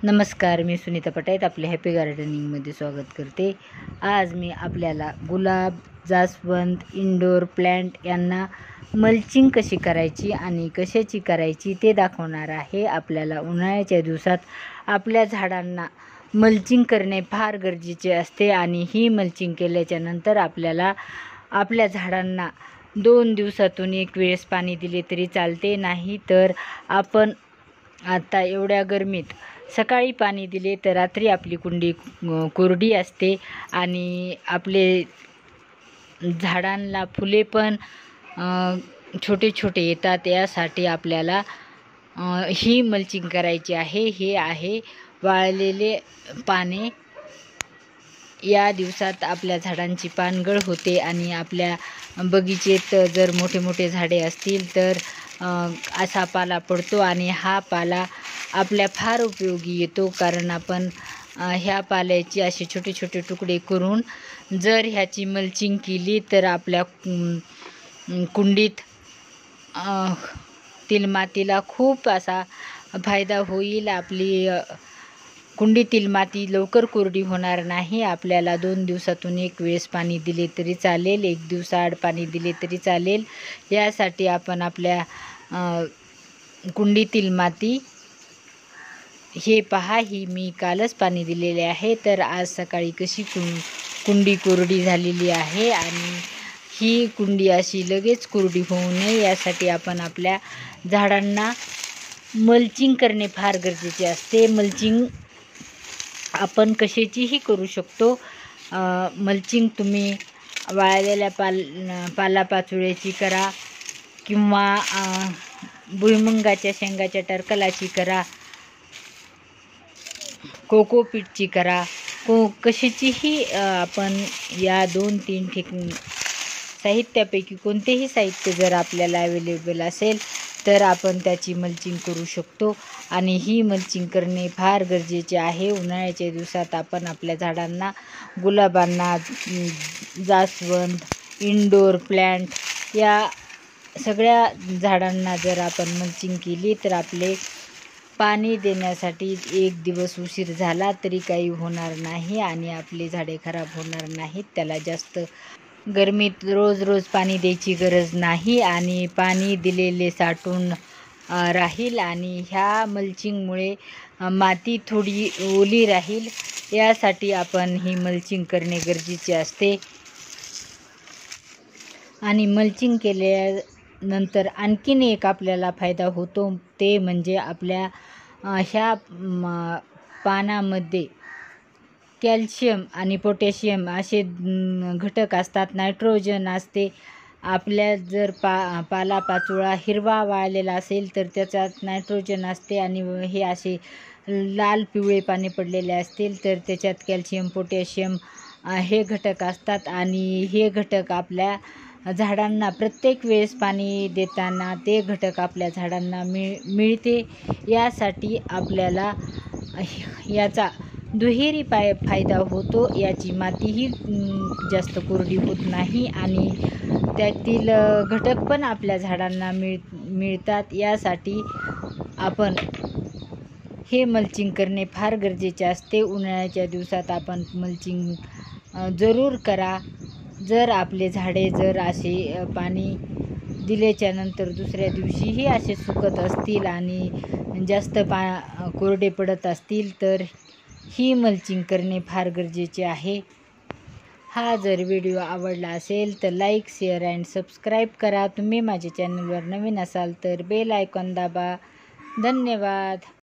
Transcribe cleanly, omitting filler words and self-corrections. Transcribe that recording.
नमस्कार, मी सुनीता पटाईत आपल्या हॅपी गार्डनिंगमध्ये स्वागत करते। आज मी आपल्याला गुलाब, जास्वंद, इंडोर प्लांट यांना मल्चिंग कशी करायची आणि कशाची करायची ते दाखवणार आहे। आपल्याला उन्हाळ्याच्या दिवसात आपल्या झाडांना मल्चिंग करणे फार गरजेचे असते आणि ही मल्चिंग केल्याच्या नंतर आपल्याला आपल्या झाडांना 2 दिवसातून एक वेळेस पाणी दिले तरी चालते। नाही तर आपण आता एवढ्या गरमीत सकाळी पाणी दिले तर रात्री आपली कुंडी कोरडी असते आणि आपले झाडांना फुले पण छोटे छोटे येतात। यासाठी आपल्याला ही मल्चिंग करायची आहे। हे आहे वाळलेले पाने। या दिवसात आपल्या झाडांची पानगळ होते आणि आपल्या बगीचेत जर मोठे मोठे झाडे असतील तर असा पाला पडतो आणि हा पाला आपल्या फार उपयोगी येतो, कारण आपण ह्या पाल्याचे असे छोटे छोटे तुकडे करून जर ह्याची मल्चिंग केली तर आपल्या कुंडीत मातीला खूप असा फायदा होईल। आपली कुंडीतील माती लवकर कोरडी होणार नाही। आपल्याला 2 दिवसातून एक वेळेस पाणी दिले तरी चालेल, 1 दिवसाआड पाणी दिले तरी चालेल। यासाठी आपण आपल्या कुंडीतील माती, हे पहा, ही मी कालच पाणी दिलेले आहे, तर आज सकाळी कशी कुंडी कोरडी झालेली आहे आणि ही कुंडी अशी लगेच कोरडी होऊ नये यासाठी आपण आपल्या झाडांना मल्चिंग करणे फार गरजेचे असते। मल्चिंग आपण कशाचीही करू शकतो। मल्चिंग तुम्ही वाळलेल्या पालापाचोळ्याची करा किंवा भुईमुगाच्या शेंगाच्या टरकलाची करा, कोकोपीटची करा, कशाचीही आपण या 2-3 साहित्यापैकी कोणतेही साहित्य जर आपल्याला अवेलेबल असेल तर आपण त्याची मल्चिंग करू शकतो आणि ही मल्चिंग करणे फार गरजेचे आहे। उन्हाळ्याच्या दिवसात आपण आपल्या झाडांना, गुलाबांना, जास्वंद, इंडोर प्लांट या सगळ्या झाडांना जर आपण मल्चिंग केली तर आपले पाणी देण्यासाठी 1 दिवस उशीर झाला तरी काही होणार नाही आणि आपली झाडे खराब होणार नाहीत। त्याला जास्त गरमीत रोज रोज पाणी द्यायची गरज नाही आणि पाणी दिलेले साठून राहील आणि ह्या मल्चिंगमुळे माती थोडी ओली राहील। यासाठी आपण ही मल्चिंग करणे गरजेचे असते आणि मल्चिंग केल्यानंतर आणखीन एक आपल्याला फायदा होतो, ते म्हणजे आपल्या ह्या पानामध्ये कॅल्शियम आणि पोटॅशियम असे घटक असतात, नायट्रोजन असते। आपल्या जर पालापाचोळा हिरवा वाळलेला असेल तर त्याच्यात नायट्रोजन असते आणि हे असे लाल पिवळे पाने पडलेले असतील तर त्याच्यात कॅल्शियम, पोटॅशियम हे घटक असतात आणि हे घटक आपल्या झाडांना प्रत्येक वेळेस पाणी देताना ते घटक आपल्या झाडांना मिळते। यासाठी आपल्याला याचा दुहेरी फायदा होतो। याची मातीही जास्त कोरडी होत नाही आणि त्यातील घटक पण आपल्या झाडांना मिळतात। यासाठी आपण हे मल्चिंग करणे फार गरजेचे असते। उन्हाळ्याच्या दिवसात आपण मल्चिंग जरूर करा। जर आपले झाडे जर असे पाणी दिल्याच्या नंतर दुसऱ्या दिवशीही असे सुकत असतील आणि जास्त कोरडे पडत असतील तर ही मल्चिंग करणे फार गरजेचे आहे। हा जर व्हिडिओ आवडला असेल तर लाईक, शेअर अँड सबस्क्राईब करा। तुम्ही माझ्या चॅनलवर नवीन असाल तर बेल आयकॉन दाबा। धन्यवाद।